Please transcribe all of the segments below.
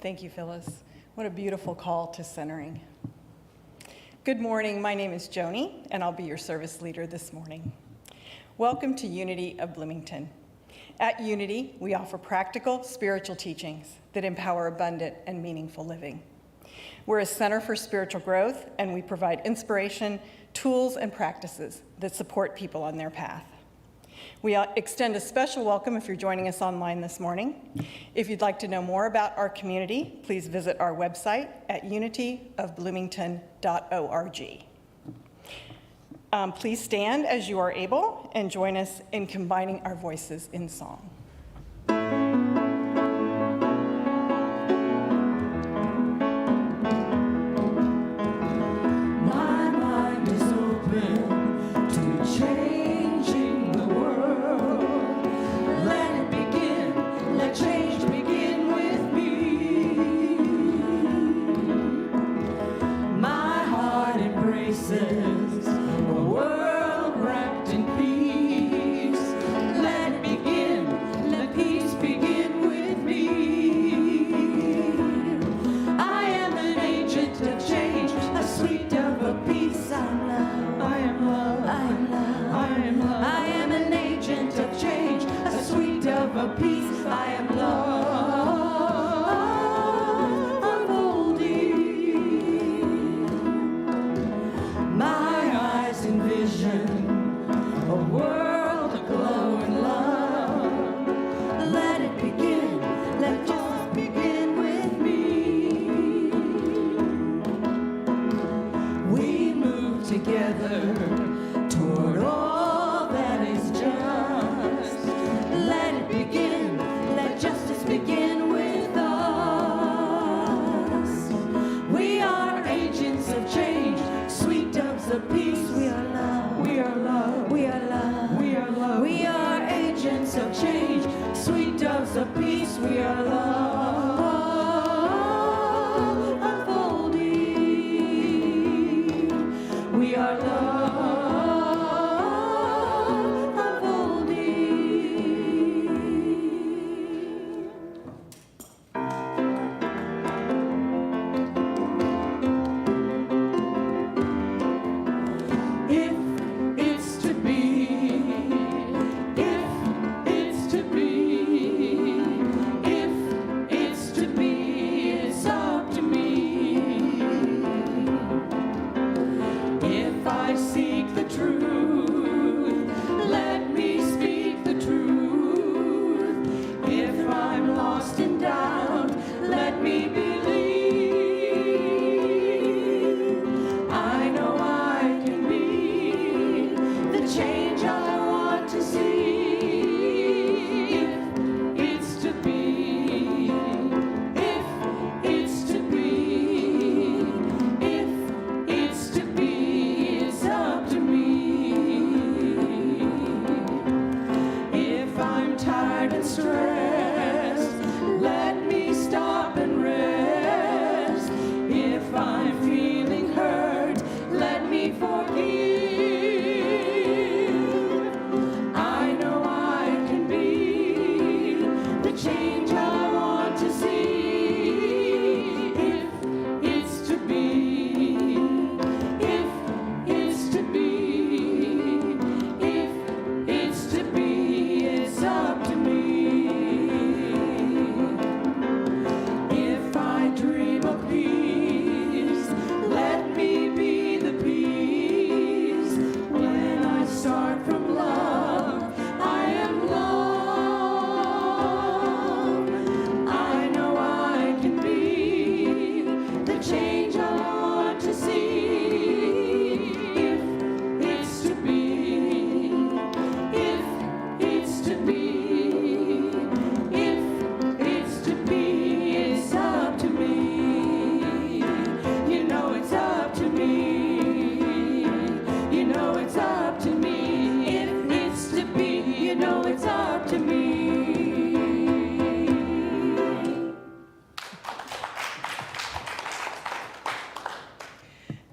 Thank you, Phyllis. What a beautiful call to centering. Good morning, my name is Joni, and I'll be your service leader this morning. Welcome to Unity of Bloomington. At Unity, we offer practical spiritual teachings that empower abundant and meaningful living. We're a center for spiritual growth, and we provide inspiration, tools, and practices that support people on their path. We extend a special welcome if you're joining us online this morning. If you'd like to know more about our community, please visit our website at unityofbloomington.org. Please stand as you are able and join us in combining our voices in song.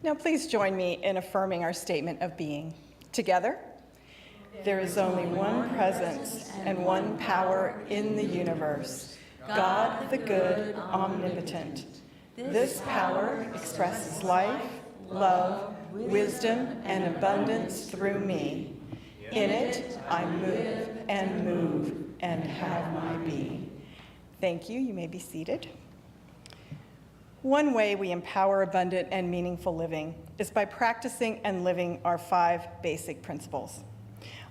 Now please join me in affirming our statement of being. Together, there is only one presence and one power in the universe, God the good, omnipotent. This power expresses life, love, wisdom, and abundance through me. In it, I move and have my being. Thank you. You may be seated. One way we empower abundant and meaningful living is by practicing and living our 5 basic principles.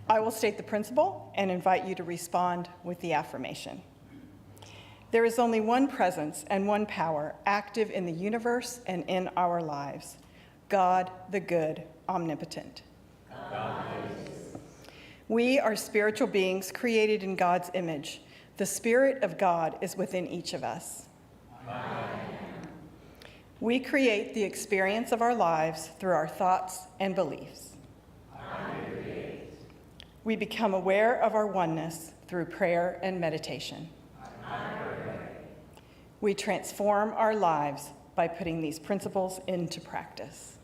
I will state the principle and invite you to respond with the affirmation. There is only one presence and one power active in the universe and in our lives. God the good, omnipotent. God is. We are spiritual beings created in God's image. The Spirit of God is within each of us. Amen. We create the experience of our lives through our thoughts and beliefs. We become aware of our oneness through prayer and meditation. We transform our lives by putting these principles into practice.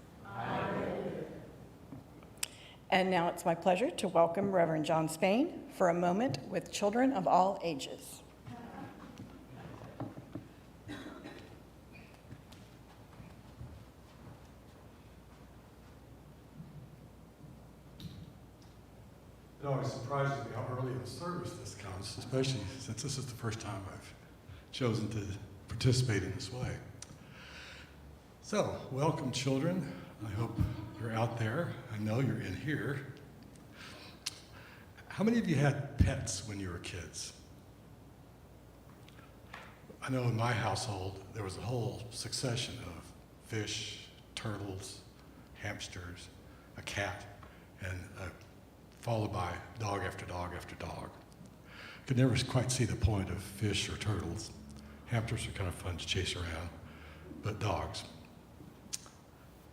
And now it's my pleasure to welcome Reverend John Spain for a moment with children of all ages. It always surprises me how early in the service this comes, especially since this is the first time I've chosen to participate in this way. So, welcome children. I hope you're out there. I know you're in here. How many of you had pets when you were kids? I know in my household there was a whole succession of fish, turtles, hamsters, a cat, and followed by dog after dog after dog. Could never quite see the point of fish or turtles. Hamsters are kind of fun to chase around, but dogs.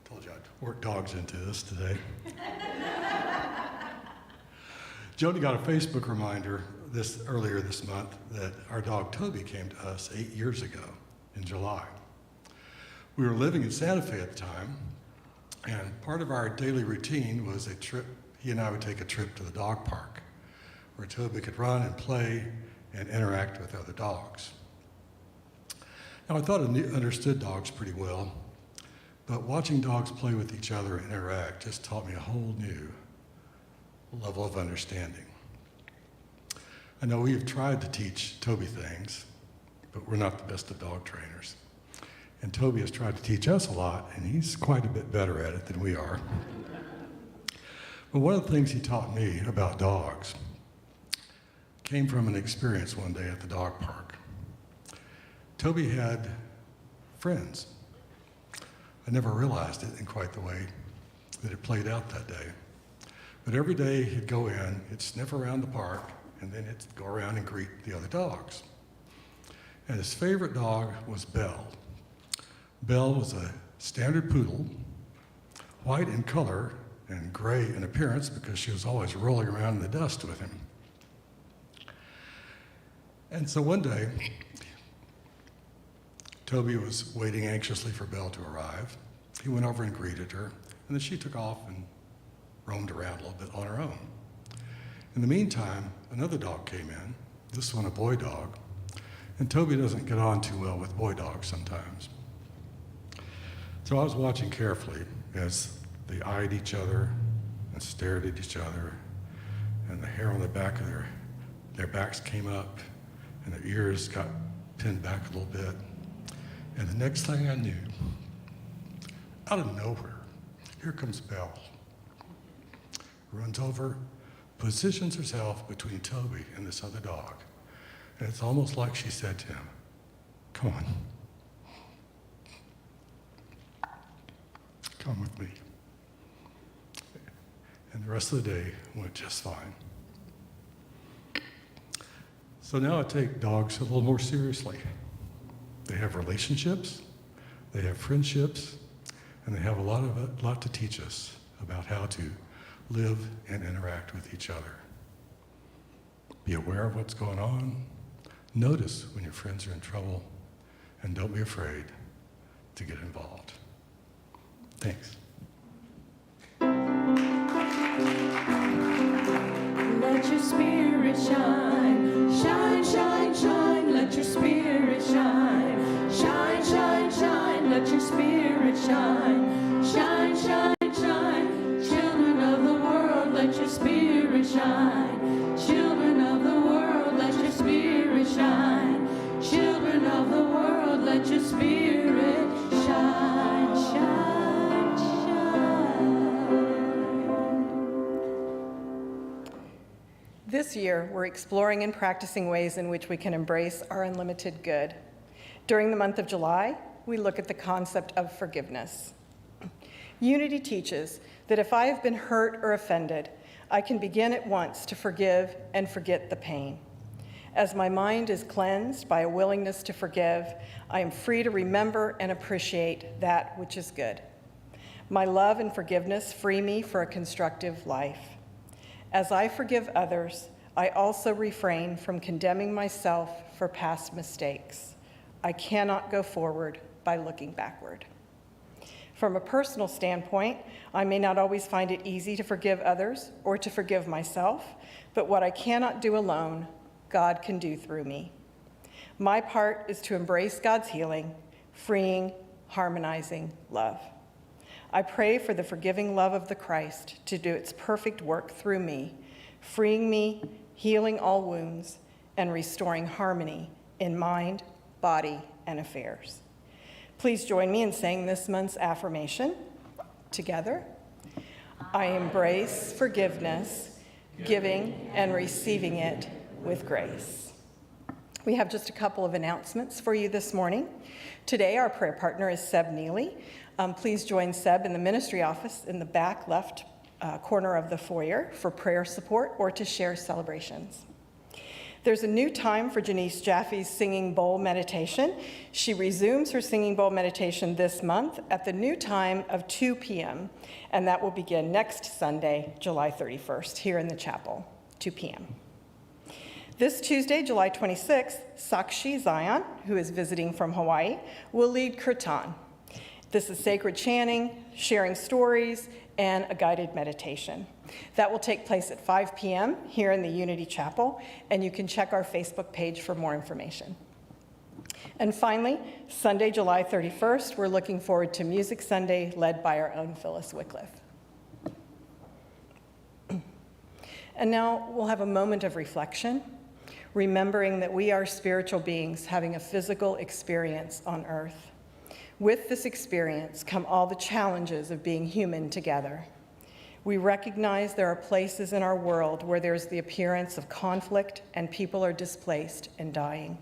Told you I'd work dogs into this today. Jody got a Facebook reminder earlier this month that our dog Toby came to us 8 years ago in July. We were living in Santa Fe at the time, and part of our daily routine was a trip. He and I would take a trip to the dog park where Toby could run and play and interact with other dogs. Now, I thought I understood dogs pretty well, but watching dogs play with each other and interact just taught me a whole new level of understanding. I know we have tried to teach Toby things, but we're not the best of dog trainers. And Toby has tried to teach us a lot, and he's quite a bit better at it than we are. But one of the things he taught me about dogs came from an experience one day at the dog park. Toby had friends. I never realized it in quite the way that it played out that day. But every day he'd go in, he'd sniff around the park, and then he'd go around and greet the other dogs. And his favorite dog was Belle. Belle was a standard poodle, white in color, and gray in appearance because she was always rolling around in the dust with him. And so one day, Toby was waiting anxiously for Belle to arrive. He went over and greeted her, and then she took off and roamed around a little bit on her own. In the meantime, another dog came in, this one a boy dog, and Toby doesn't get on too well with boy dogs sometimes. So I was watching carefully as they eyed each other and stared at each other, and the hair on the back of their backs came up, and their ears got pinned back a little bit. And the next thing I knew, out of nowhere, here comes Belle. Runs over, positions herself between Toby and this other dog. And it's almost like she said to him, "Come on. Come with me." And the rest of the day went just fine. So now I take dogs a little more seriously. They have relationships, they have friendships, and they have a lot to teach us about how to live and interact with each other. Be aware of what's going on, notice when your friends are in trouble, and don't be afraid to get involved. Thanks. Let your spirit shine, shine, shine, shine. Let your spirit spirit shine. Shine, shine, shine. Children of the world, let your spirit shine. Children of the world, let your spirit shine. Children of the world, let your spirit shine, shine, shine. This year, we're exploring and practicing ways in which we can embrace our unlimited good. During the month of July, we look at the concept of forgiveness. Unity teaches that if I have been hurt or offended, I can begin at once to forgive and forget the pain. As my mind is cleansed by a willingness to forgive, I am free to remember and appreciate that which is good. My love and forgiveness free me for a constructive life. As I forgive others, I also refrain from condemning myself for past mistakes. I cannot go forward by looking backward. From a personal standpoint, I may not always find it easy to forgive others or to forgive myself, but what I cannot do alone, God can do through me. My part is to embrace God's healing, freeing, harmonizing love. I pray for the forgiving love of the Christ to do its perfect work through me, freeing me, healing all wounds, and restoring harmony in mind, body, and affairs. Please join me in saying this month's affirmation together. I embrace forgiveness, giving and receiving it with grace. We have just a couple of announcements for you this morning. Today, our prayer partner is Seb Neely. Please join Seb in the ministry office in the back left corner of the foyer for prayer support or to share celebrations. There's a new time for Janice Jaffe's Singing Bowl meditation. She resumes her Singing Bowl meditation this month at the new time of 2 p.m., and that will begin next Sunday, July 31st, here in the chapel, 2 p.m. This Tuesday, July 26th, Sakshi Zion, who is visiting from Hawaii, will lead kirtan. This is sacred chanting, sharing stories, and a guided meditation. That will take place at 5 p.m. here in the Unity Chapel, and you can check our Facebook page for more information. And finally, Sunday, July 31st, we're looking forward to Music Sunday led by our own Phyllis Wycliffe. And now we'll have a moment of reflection, remembering that we are spiritual beings having a physical experience on earth. With this experience come all the challenges of being human together. We recognize there are places in our world where there's the appearance of conflict and people are displaced and dying.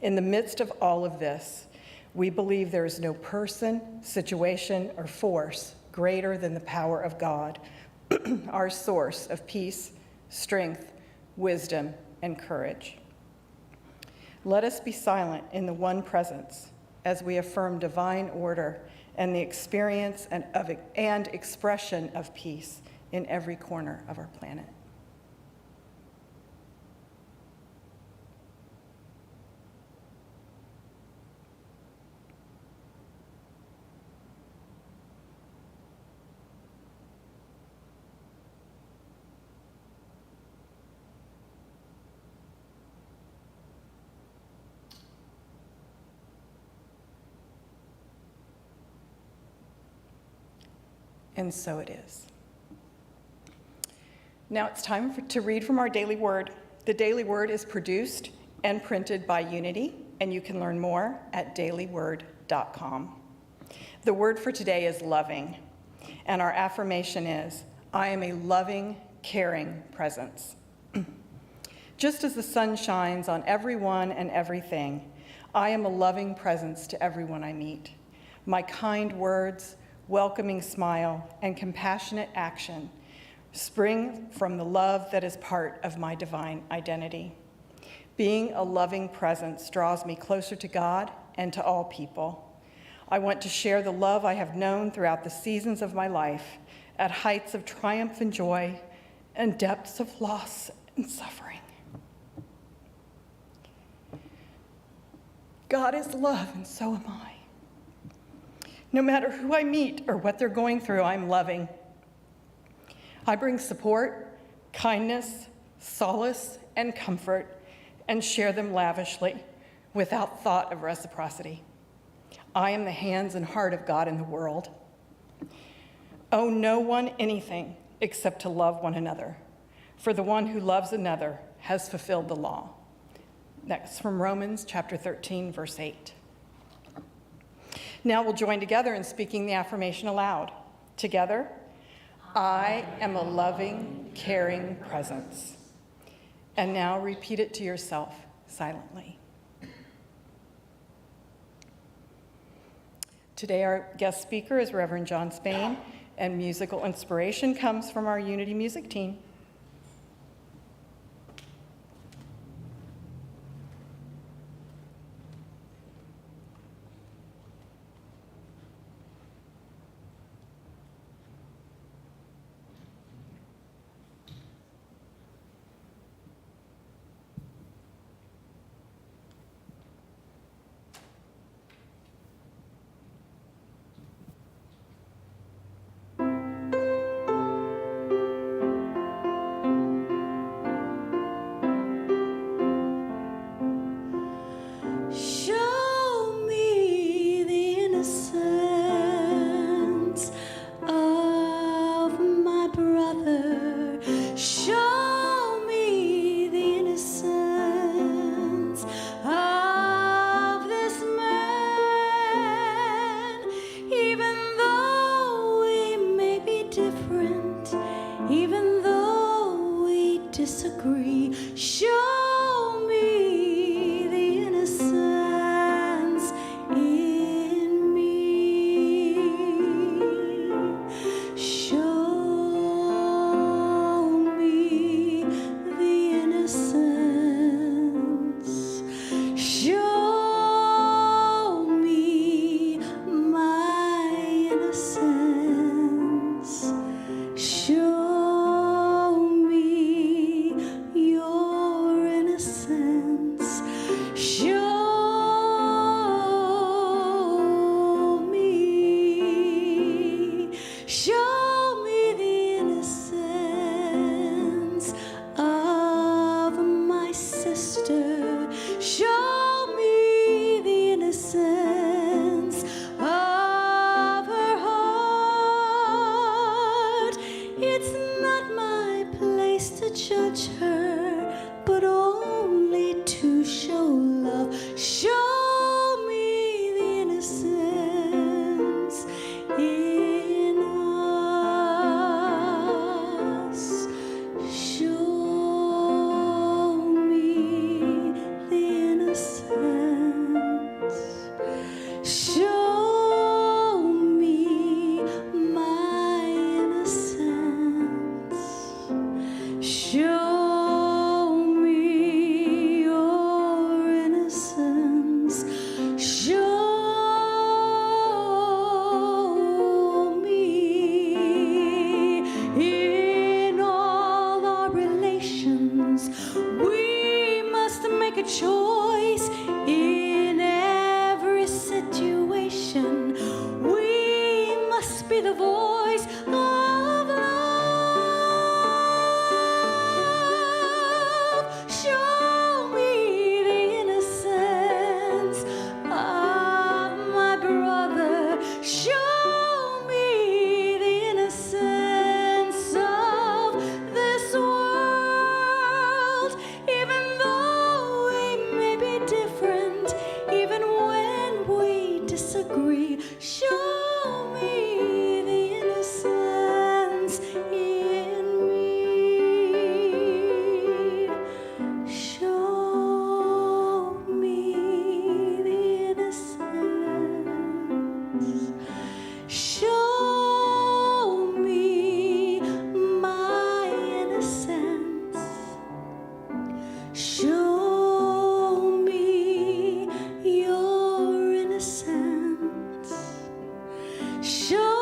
In the midst of all of this, we believe there is no person, situation, or force greater than the power of God, our source of peace, strength, wisdom, and courage. Let us be silent in the one presence as we affirm divine order and the experience and expression of peace in every corner of our planet. And so it is. Now it's time to read from our daily word. The daily word is produced and printed by Unity, and you can learn more at dailyword.com. The word for today is loving, and our affirmation is, I am a loving, caring presence. Just as the sun shines on everyone and everything, I am a loving presence to everyone I meet. My kind words, welcoming smile, and compassionate action spring from the love that is part of my divine identity. Being a loving presence draws me closer to God and to all people. I want to share the love I have known throughout the seasons of my life, at heights of triumph and joy, and depths of loss and suffering. God is love, and so am I. No matter who I meet or what they're going through, I'm loving. I bring support, kindness, solace, and comfort, and share them lavishly without thought of reciprocity. I am the hands and heart of God in the world. Owe no one anything except to love one another, for the one who loves another has fulfilled the law. That's from Romans chapter 13, verse 8. Now we'll join together in speaking the affirmation aloud. Together, I am a loving, caring presence. And now repeat it to yourself silently. Today our guest speaker is Reverend John Spain, and musical inspiration comes from our Unity Music team. Show me the innocence of my brother. Show me the innocence of this man. Even though we may be different, even though we disagree, show me the innocence in me. Show me the innocence. Show me my innocence. Show me your innocence. Show me the innocence of my sister. Show me the innocence of her heart. It's not my place to judge her, but only to show love. Show me the innocence in us. Show me the innocence. Show me my innocence. Show me your innocence. Show me in all our relations. We must make a choice in every situation. We must be the voice of love. Show me the innocence of my brother. Show me the innocence of this world. Even though we may be different, even when we disagree, show me the innocence in me. Show me the innocence. Show me my innocence. Show me your innocence. Show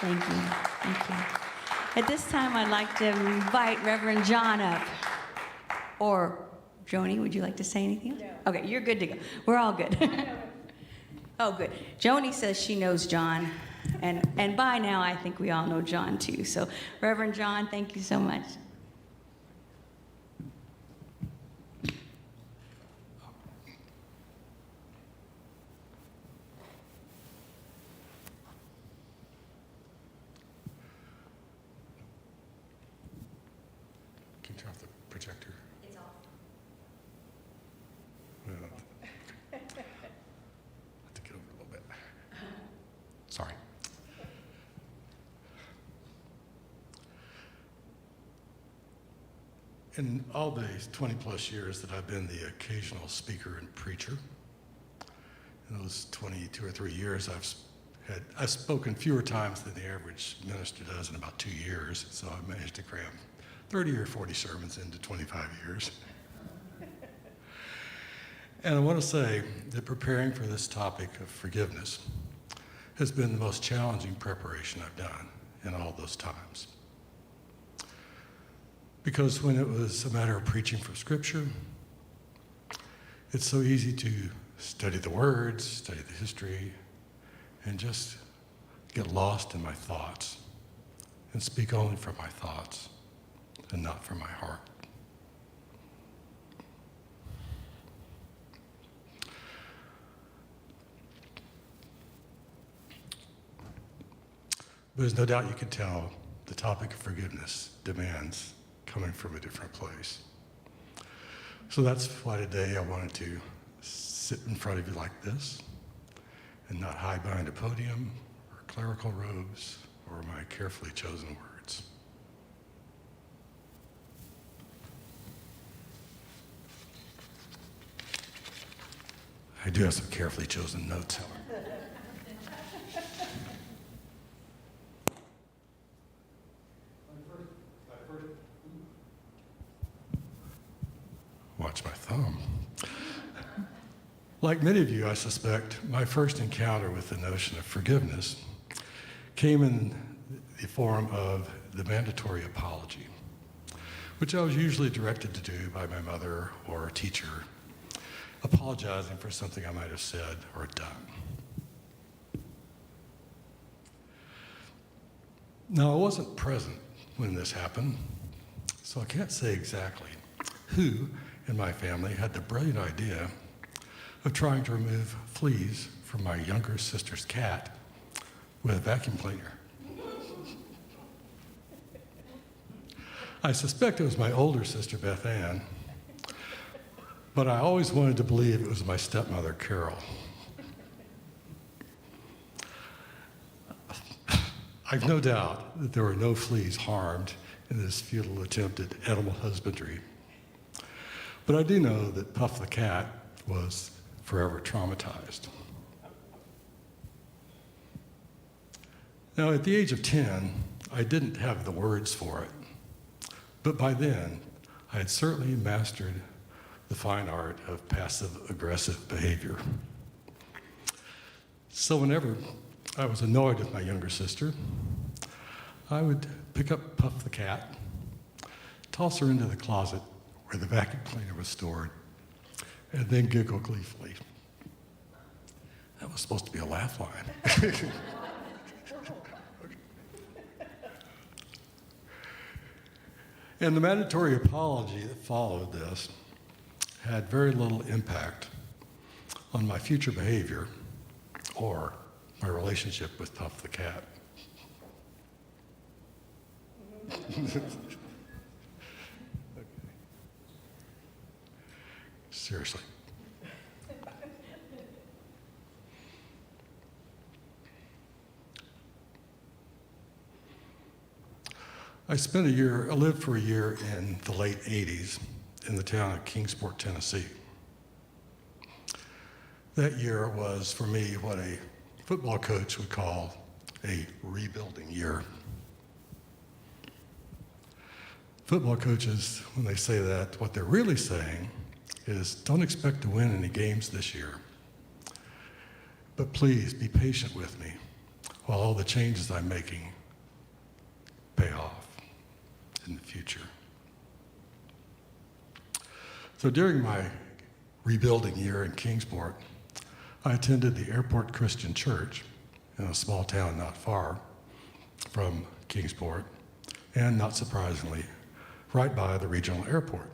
Thank you. Thank you. At this time, I'd like to invite Reverend John up. Or, Joni, would you like to say anything? No. Okay, you're good to go. We're all good. Oh, good. Joni says she knows John. And by now, I think we all know John, too. So, Reverend John, thank you so much. Can you turn off the projector? It's off. Well, I have to get over a little bit. Sorry. In all the 20 plus years that I've been the occasional speaker and preacher, in those 22 or 3 years, I've spoken fewer times than the average minister does in about 2 years, so I've managed to cram 30 or 40 sermons into 25 years. And I want to say that preparing for this topic of forgiveness has been the most challenging preparation I've done in all those times. Because when it was a matter of preaching from Scripture, it's so easy to study the words, study the history, and just get lost in my thoughts and speak only from my thoughts and not from my heart. But there's no doubt you can tell the topic of forgiveness demands coming from a different place. So that's why today I wanted to sit in front of you like this and not hide behind a podium or clerical robes or my carefully chosen words. I do have some carefully chosen notes, however. Watch my thumb. Like many of you, I suspect, my first encounter with the notion of forgiveness came in the form of the mandatory apology, which I was usually directed to do by my mother or a teacher, apologizing for something I might have said or done. Now, I wasn't present when this happened, so I can't say exactly who in my family had the brilliant idea of trying to remove fleas from my younger sister's cat with a vacuum cleaner. I suspect it was my older sister, Beth Ann, but I always wanted to believe it was my stepmother, Carol. I've no doubt that there were no fleas harmed in this futile attempt at animal husbandry. But I do know that Puff the cat was forever traumatized. Now, at the age of 10, I didn't have the words for it. But by then, I had certainly mastered the fine art of passive-aggressive behavior. So whenever I was annoyed with my younger sister, I would pick up Puff the cat, toss her into the closet where the vacuum cleaner was stored, and then giggle gleefully. That was supposed to be a laugh line. And the mandatory apology that followed this had very little impact on my future behavior or my relationship with Puff the cat. Seriously. I lived for a year in the late 80s in the town of Kingsport, Tennessee. That year was, for me, what a football coach would call a rebuilding year. Football coaches, when they say that, what they're really saying is, don't expect to win any games this year, but please be patient with me while all the changes I'm making pay off in the future. So during my rebuilding year in Kingsport, I attended the Airport Christian Church in a small town not far from Kingsport, and not surprisingly, right by the regional airport.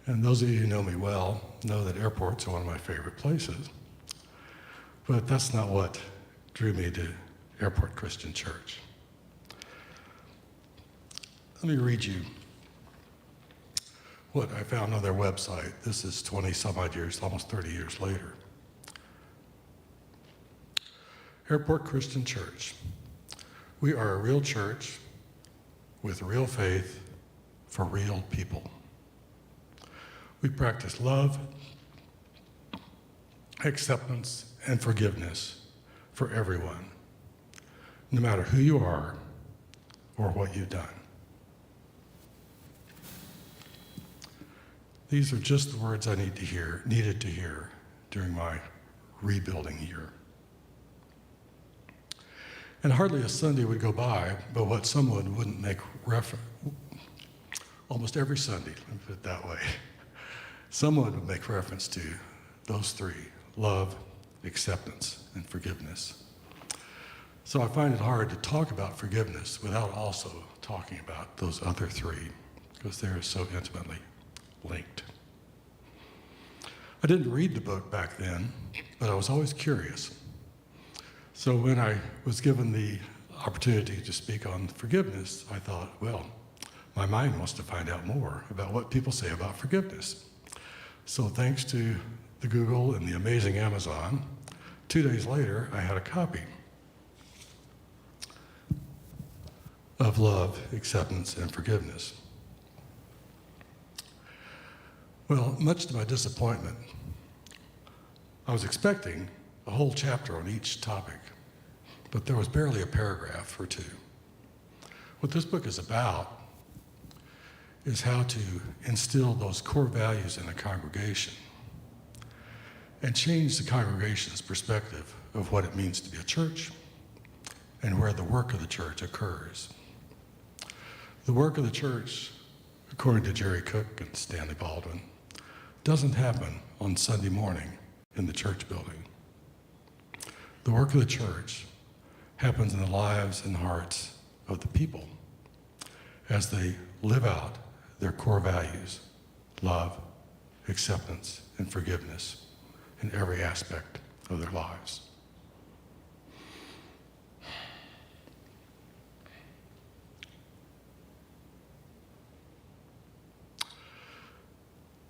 And those of you who know me well know that airports are one of my favorite places. But that's not what drew me to Airport Christian Church. Let me read you what I found on their website. This is 20 some odd years, almost 30 years later. Airport Christian Church. We are a real church with real faith for real people. We practice love, acceptance, and forgiveness for everyone, no matter who you are or what you've done. These are just the words I needed to hear during my rebuilding year. And hardly a Sunday would go by, but what someone wouldn't make reference, almost every Sunday, let me put it that way, someone would make reference to those three: love, acceptance, and forgiveness. So I find it hard to talk about forgiveness without also talking about those other three, because they're so intimately linked. I didn't read the book back then, but I was always curious. So when I was given the opportunity to speak on forgiveness, I thought, well, my mind wants to find out more about what people say about forgiveness. So thanks to the Google and the amazing Amazon, 2 days later, I had a copy of Love, Acceptance, and Forgiveness. Well, much to my disappointment, I was expecting a whole chapter on each topic, but there was barely a paragraph or two. What this book is about is how to instill those core values in a congregation and change the congregation's perspective of what it means to be a church and where the work of the church occurs. The work of the church, according to Jerry Cook and Stanley Baldwin, doesn't happen on Sunday morning in the church building. The work of the church happens in the lives and hearts of the people as they live out their core values: love, acceptance, and forgiveness in every aspect of their lives.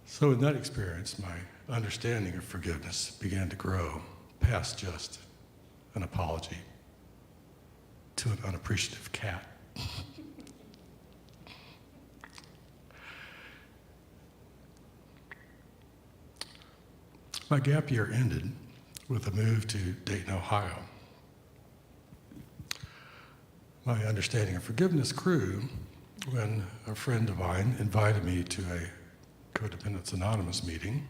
So in that experience, my understanding of forgiveness began to grow past just an apology to an unappreciative cat. My gap year ended with a move to Dayton, Ohio. My understanding of forgiveness grew when a friend of mine invited me to a Codependence Anonymous meeting.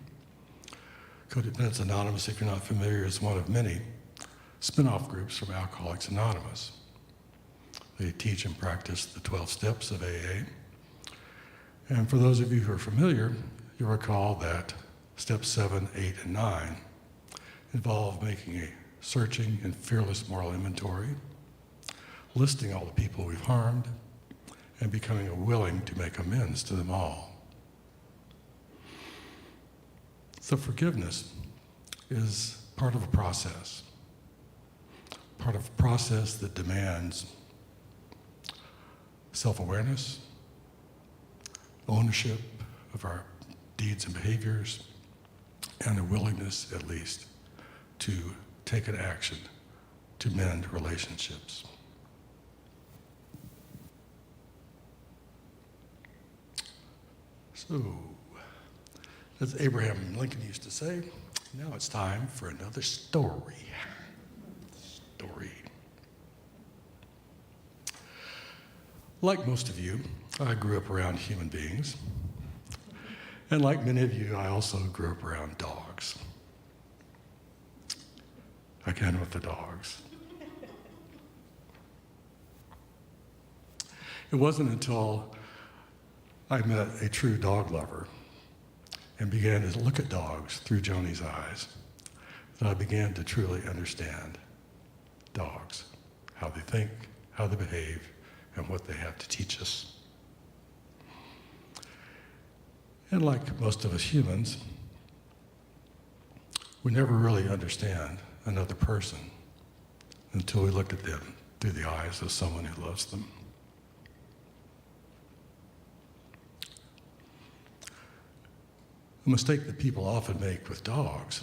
Codependence Anonymous, if you're not familiar, is one of many spin-off groups from Alcoholics Anonymous. They teach and practice the 12 steps of AA. And for those of you who are familiar, you'll recall that steps 7, 8, and 9 involve making a searching and fearless moral inventory, listing all the people we've harmed, and becoming willing to make amends to them all. So forgiveness is part of a process that demands self-awareness, ownership of our deeds and behaviors, and a willingness, at least, to take an action to mend relationships. So, as Abraham Lincoln used to say, now it's time for another story. Like most of you, I grew up around human beings. And like many of you, I also grew up around dogs. Again with the dogs. It wasn't until I met a true dog lover and began to look at dogs through Joni's eyes that I began to truly understand dogs, how they think, how they behave, and what they have to teach us. And like most of us humans, we never really understand another person until we look at them through the eyes of someone who loves them. A mistake that people often make with dogs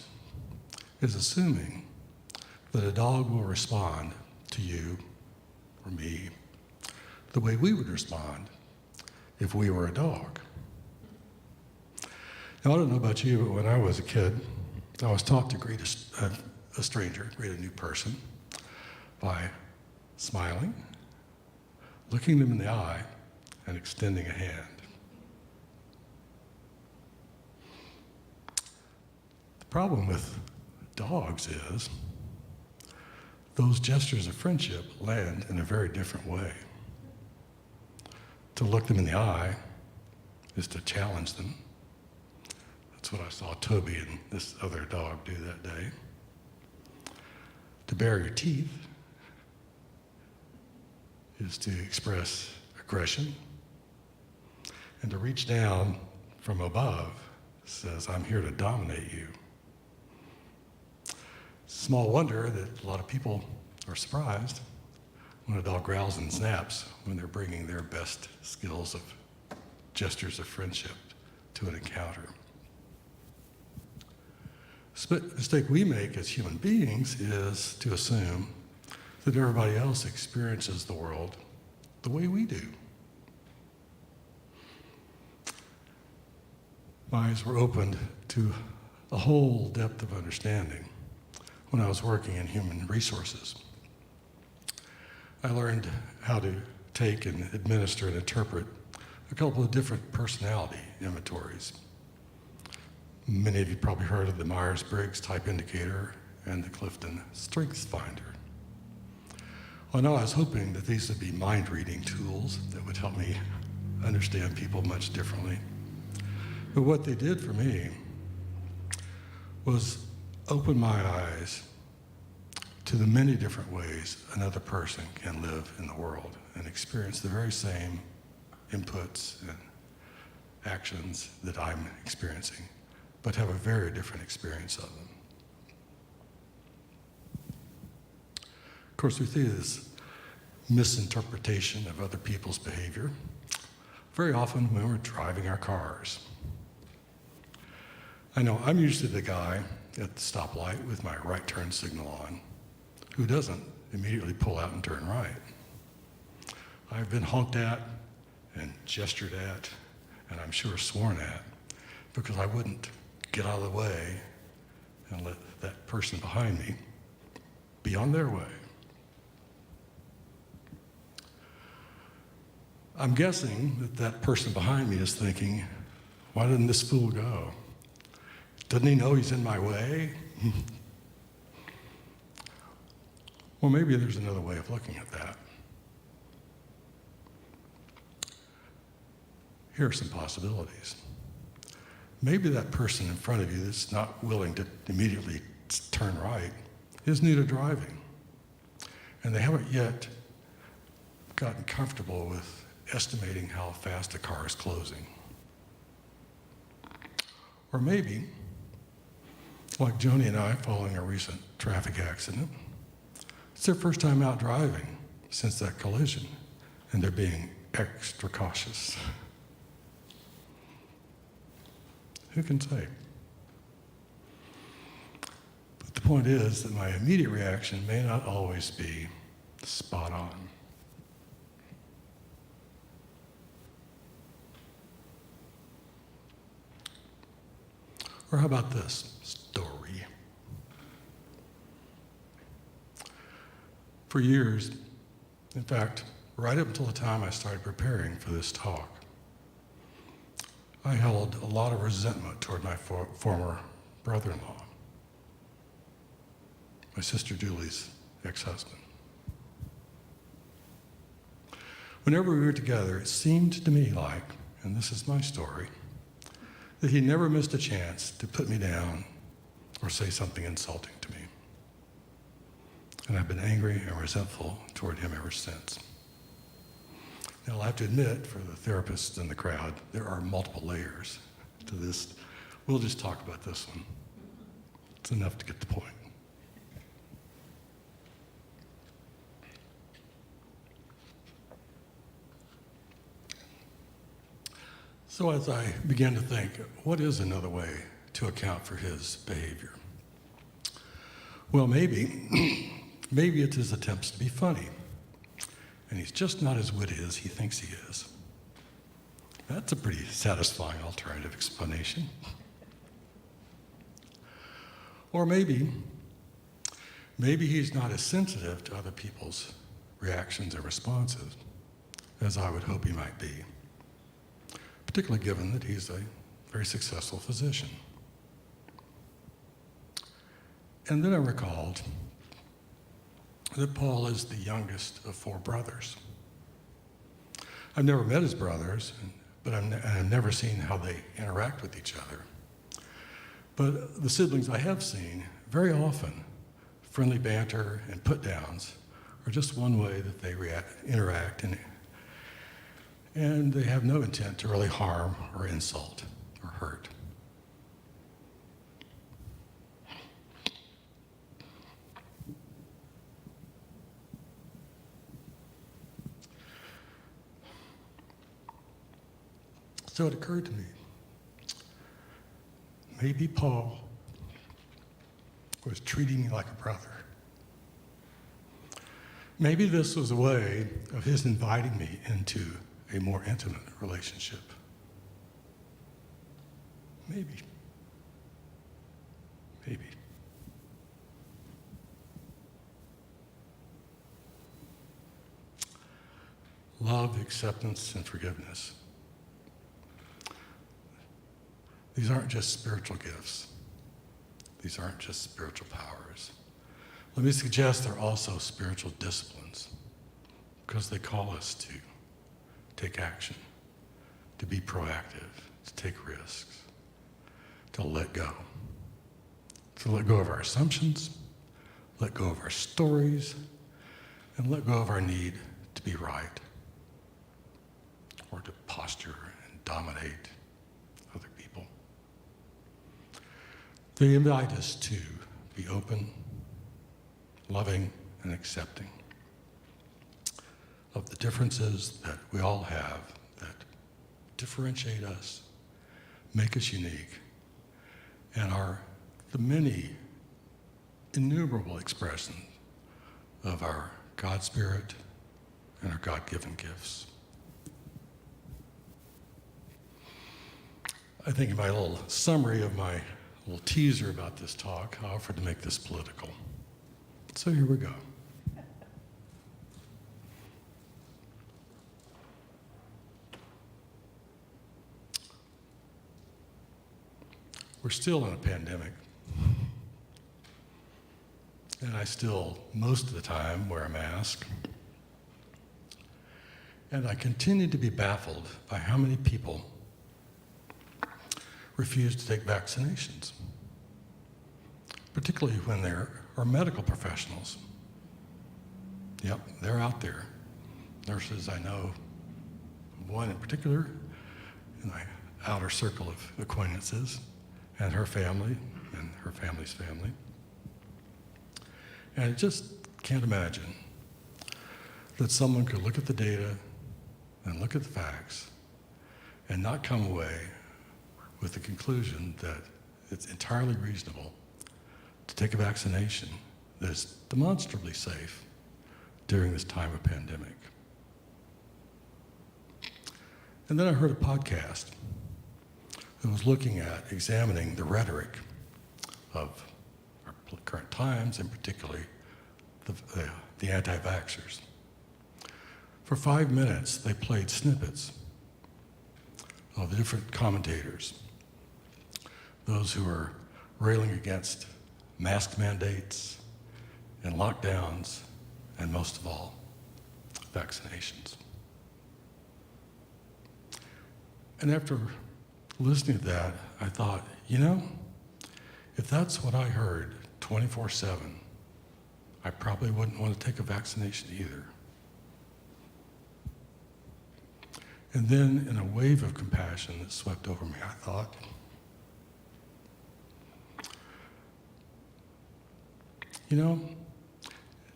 is assuming that a dog will respond to you or me the way we would respond if we were a dog. Now, I don't know about you, but when I was a kid, I was taught to greet a stranger, greet a new person, by smiling, looking them in the eye, and extending a hand. The problem with dogs is those gestures of friendship land in a very different way. To look them in the eye is to challenge them. That's what I saw Toby and this other dog do that day. To bare your teeth is to express aggression. And to reach down from above says, I'm here to dominate you. Small wonder that a lot of people are surprised when a dog growls and snaps when they're bringing their best skills of gestures of friendship to an encounter. The mistake we make as human beings is to assume that everybody else experiences the world the way we do. My eyes were opened to a whole depth of understanding when I was working in human resources. I learned how to take and administer and interpret a couple of different personality inventories. Many of you probably heard of the Myers-Briggs Type Indicator and the Clifton Strengths Finder. Well, no, I was hoping that these would be mind-reading tools that would help me understand people much differently. But what they did for me was open my eyes to the many different ways another person can live in the world and experience the very same inputs and actions that I'm experiencing, but have a very different experience of them. Of course, we see this misinterpretation of other people's behavior very often when we're driving our cars. I know I'm usually the guy at the stoplight with my right turn signal on who doesn't immediately pull out and turn right. I've been honked at and gestured at, and I'm sure sworn at, because I wouldn't get out of the way and let that person behind me be on their way. I'm guessing that that person behind me is thinking, why didn't this fool go? Doesn't he know he's in my way? Well, maybe there's another way of looking at that. Here are some possibilities. Maybe that person in front of you that's not willing to immediately turn right is new to driving, and they haven't yet gotten comfortable with estimating how fast a car is closing. Or maybe, like Joni and I following a recent traffic accident, it's their first time out driving since that collision, and they're being extra cautious. Who can say? But the point is that my immediate reaction may not always be spot on. Or how about this story? For years, in fact, right up until the time I started preparing for this talk, I held a lot of resentment toward my former brother-in-law, my sister Julie's ex-husband. Whenever we were together, it seemed to me like, and this is my story, that he never missed a chance to put me down or say something insulting to me. And I've been angry and resentful toward him ever since. Now, I'll have to admit, for the therapists in the crowd, there are multiple layers to this. We'll just talk about this one. It's enough to get the point. So as I began to think, what is another way to account for his behavior? Well, maybe it's his attempts to be funny, and he's just not as witty as he thinks he is. That's a pretty satisfying alternative explanation. Or maybe he's not as sensitive to other people's reactions and responses as I would hope he might be, particularly given that he's a very successful physician. And then I recalled that Paul is the youngest of 4 brothers. I've never met his brothers, but I've never seen how they interact with each other. But the siblings I have seen, very often, friendly banter and put-downs are just one way that they interact, and they have no intent to really harm or insult or hurt. So it occurred to me, maybe Paul was treating me like a brother. Maybe this was a way of his inviting me into a more intimate relationship. Maybe. Love, acceptance, and forgiveness. These aren't just spiritual gifts. These aren't just spiritual powers. Let me suggest they're also spiritual disciplines, because they call us to take action, to be proactive, to take risks, to let go. To let go of our assumptions, let go of our stories, and let go of our need to be right, or to posture and dominate other people. They invite us to be open, loving, and accepting of the differences that we all have that differentiate us, make us unique, and are the many innumerable expressions of our God Spirit and our God-given gifts. I think in my little summary of my little teaser about this talk, I offered to make this political. So here we go. We're still in a pandemic. And I still, most of the time, wear a mask. And I continue to be baffled by how many people refuse to take vaccinations, particularly when there are medical professionals. Yep, they're out there. Nurses, I know one in particular in my outer circle of acquaintances, and her family, and her family's family. And I just can't imagine that someone could look at the data and look at the facts and not come away with the conclusion that it's entirely reasonable to take a vaccination that is demonstrably safe during this time of pandemic. And then I heard a podcast that was looking at examining the rhetoric of our current times, and particularly the anti-vaxxers. For 5 minutes, they played snippets of the different commentators, those who are railing against mask mandates and lockdowns, and most of all, vaccinations. And after listening to that, I thought, you know, if that's what I heard 24/7, I probably wouldn't want to take a vaccination either. And then, in a wave of compassion that swept over me, I thought, you know,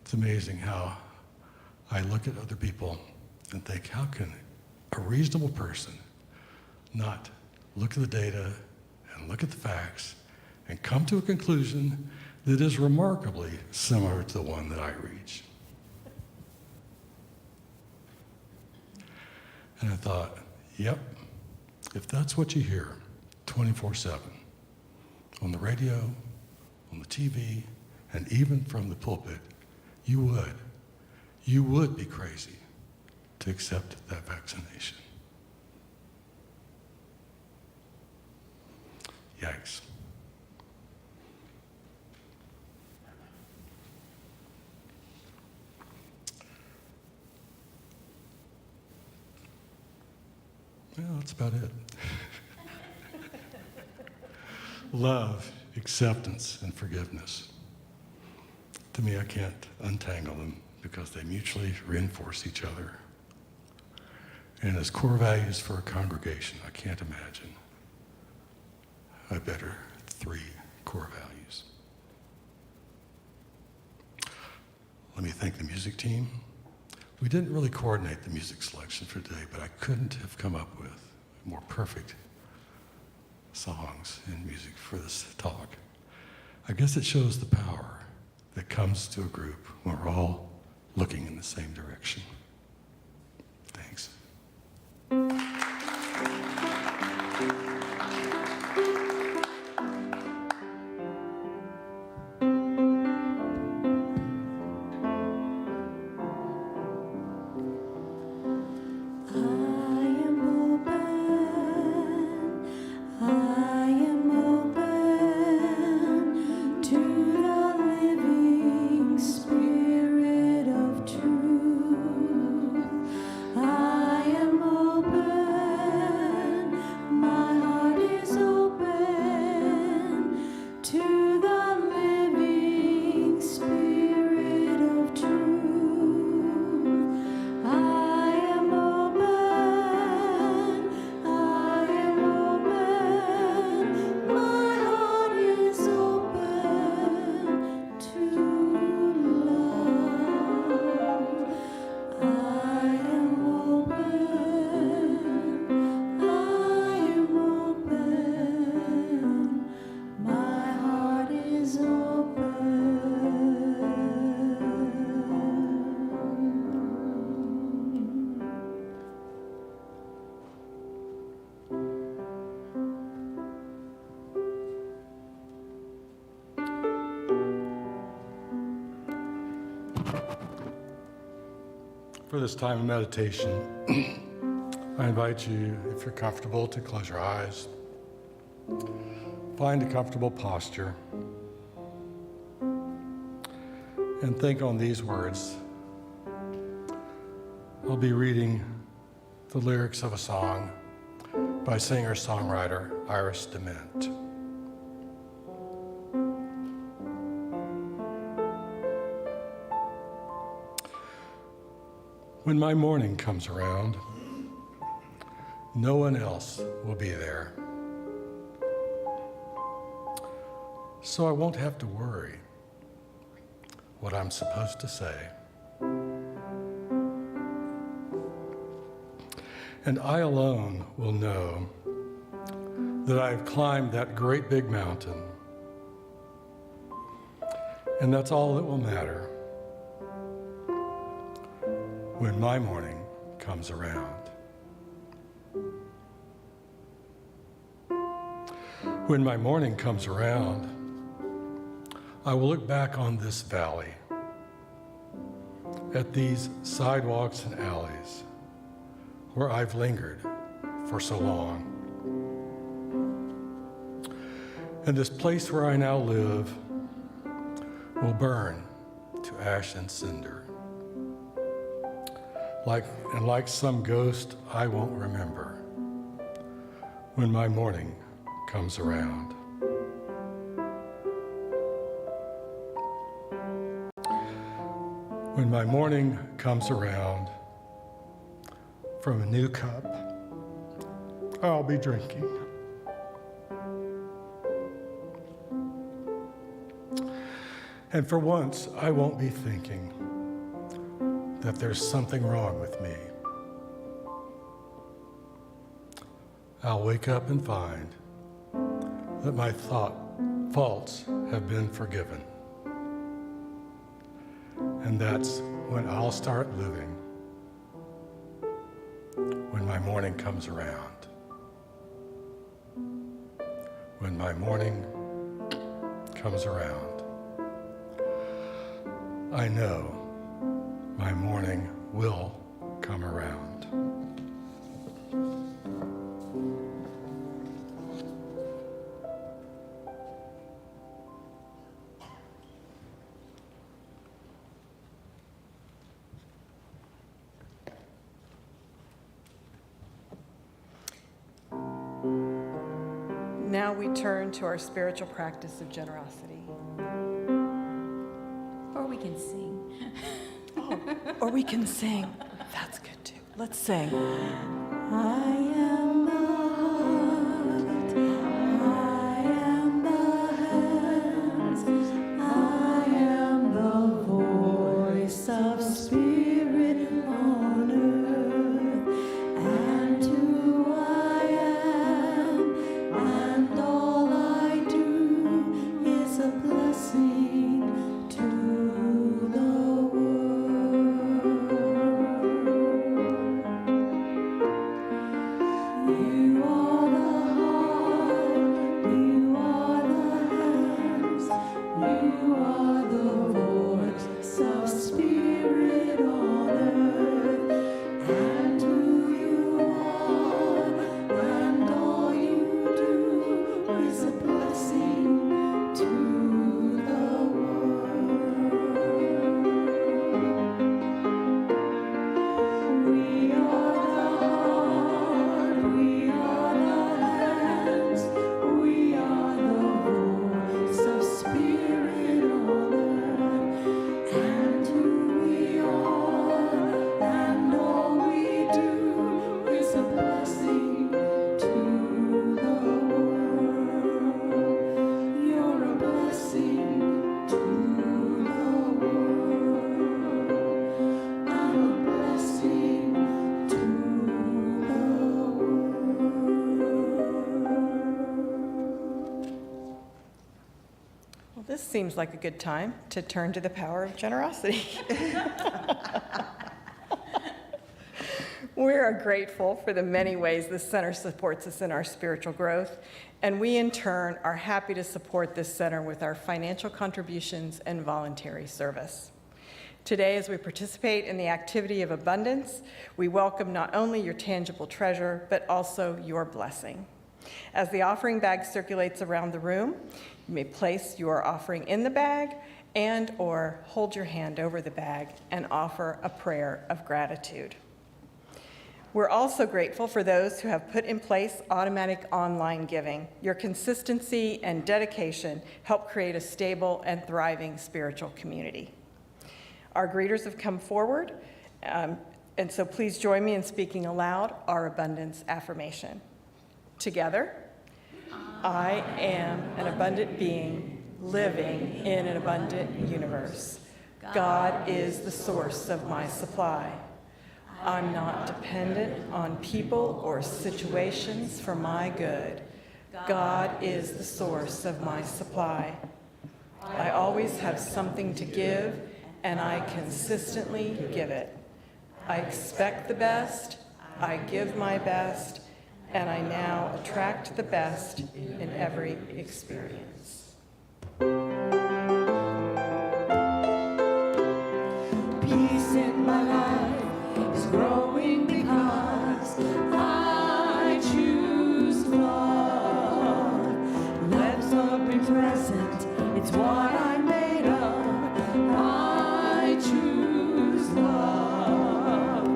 it's amazing how I look at other people and think, how can a reasonable person not look at the data and look at the facts and come to a conclusion that is remarkably similar to the one that I reached? And I thought, yep, if that's what you hear 24/7 on the radio, on the TV, and even from the pulpit, you would be crazy to accept that vaccination. Yikes. Well, that's about it. Love, acceptance, and forgiveness. To me, I can't untangle them because they mutually reinforce each other. And as core values for a congregation, I can't imagine a better 3 core values. Let me thank the music team. We didn't really coordinate the music selection for today, but I couldn't have come up with more perfect songs and music for this talk. I guess it shows the power that comes to a group when we're all looking in the same direction. Thanks. For this time of meditation, I invite you, if you're comfortable, to close your eyes. Find a comfortable posture. And think on these words. I'll be reading the lyrics of a song by singer-songwriter Iris DeMent. When my morning comes around, no one else will be there. So I won't have to worry what I'm supposed to say. And I alone will know that I've climbed that great big mountain. And that's all that will matter when my morning comes around. When my morning comes around, I will look back on this valley, at these sidewalks and alleys where I've lingered for so long. And this place where I now live will burn to ash and cinder. Like some ghost I won't remember, when my morning comes around. When my morning comes around, from a new cup I'll be drinking. And for once, I won't be thinking that there's something wrong with me. I'll wake up and find that my faults have been forgiven. And that's when I'll start living, when my morning comes around. When my morning comes around, I know my morning will come around. Now we turn to our spiritual practice of generosity. Or we can sing. Or we can sing. That's good too. Let's sing. I am the heart, I am the hands, I am the voice of spirit on earth, and who I am, and all I do is a blessing to the world. You are the heart, you are the hands, you are the voice of spirit on earth, and who you are, and all you do is a blessing to the world. We are the heart, we are the hands, we are the voice of spirit on earth, and who we are, and all we do is a blessing to the world. You're a blessing to the world. I'm a blessing to the world. Well, this seems like a good time to turn to the power of generosity. We are grateful for the many ways this center supports us in our spiritual growth, and we in turn are happy to support this center with our financial contributions and voluntary service. Today, as we participate in the activity of abundance, we welcome not only your tangible treasure, but also your blessing. As the offering bag circulates around the room, you may place your offering in the bag and/or hold your hand over the bag and offer a prayer of gratitude. We're also grateful for those who have put in place automatic online giving. Your consistency and dedication help create a stable and thriving spiritual community. Our greeters have come forward, and so please join me in speaking aloud our abundance affirmation. Together, I am an abundant being living in an abundant universe. God is the source of my supply. I'm not dependent on people or situations for my good. God is the source of my supply. I always have something to give, and I consistently give it. I expect the best, I give my best, and I now attract the best in every experience. Peace in my life is growing because I choose love. Let's up be present, it's what I'm made of. I choose love.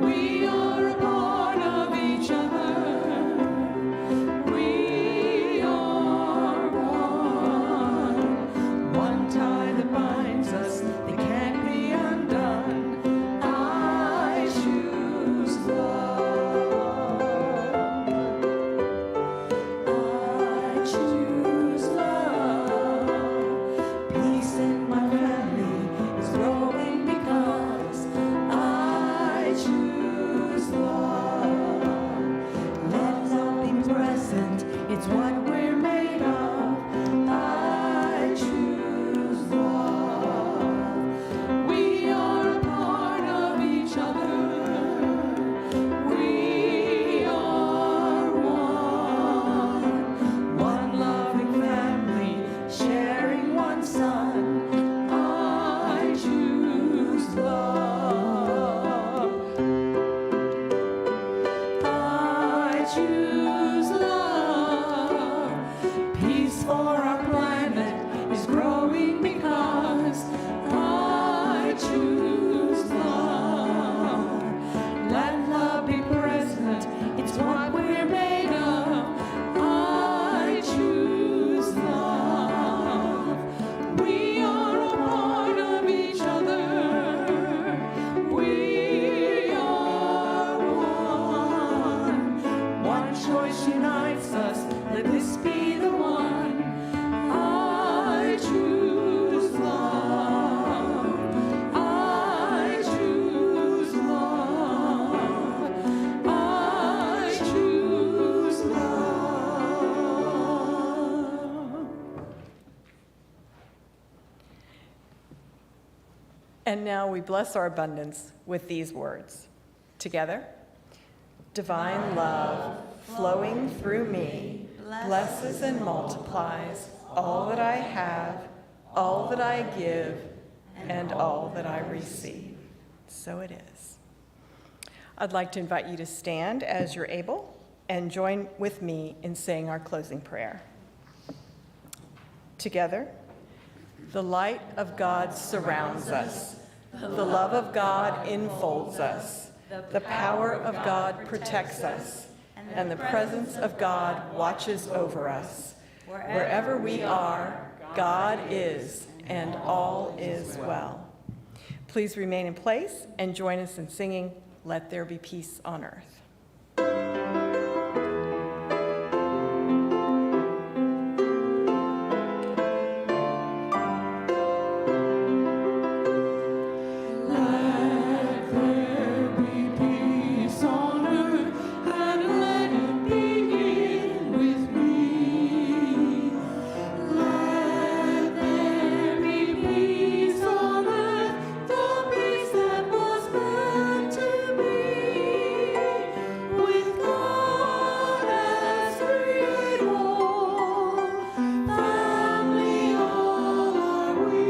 We are a part of each other. for our planet is growing because I choose love. Let love be present, it's what we're made of. I choose love. We are a part of each other. We are one. One choice unites us. Let this be the one. I choose love. I choose love. I choose love. And now we bless our abundance with these words. Together, divine love flowing through me blesses and multiplies all that I have, all that I give, and all that I receive. So it is. I'd like to invite you to stand as you're able and join with me in saying our closing prayer. Together, the light of God surrounds us. The love of God enfolds us. The power of God protects us. And the presence of God watches over us. Wherever we are, God is, and all is well. Please remain in place and join us in singing, Let There Be Peace on Earth. Let there be peace on earth, and let it begin with me. Let there be peace on earth, the peace that was meant to be. With God as creator, family all are we.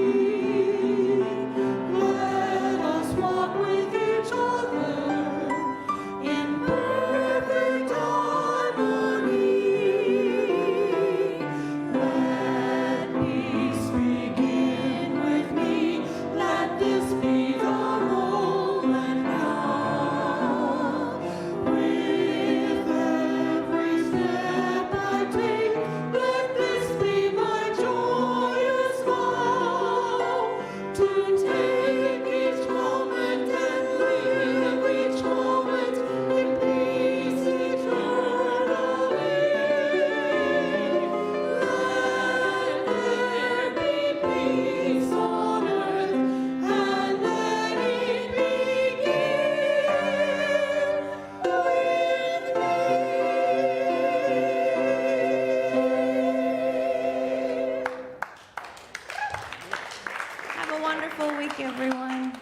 Let us walk with each other in perfect harmony. Let peace begin with me. Let this be the moment now. With every step I take, let this be my joyous vow. To take each moment and live each moment in peace eternally. Let there be peace on earth, and let it begin with me. Have a wonderful week, everyone.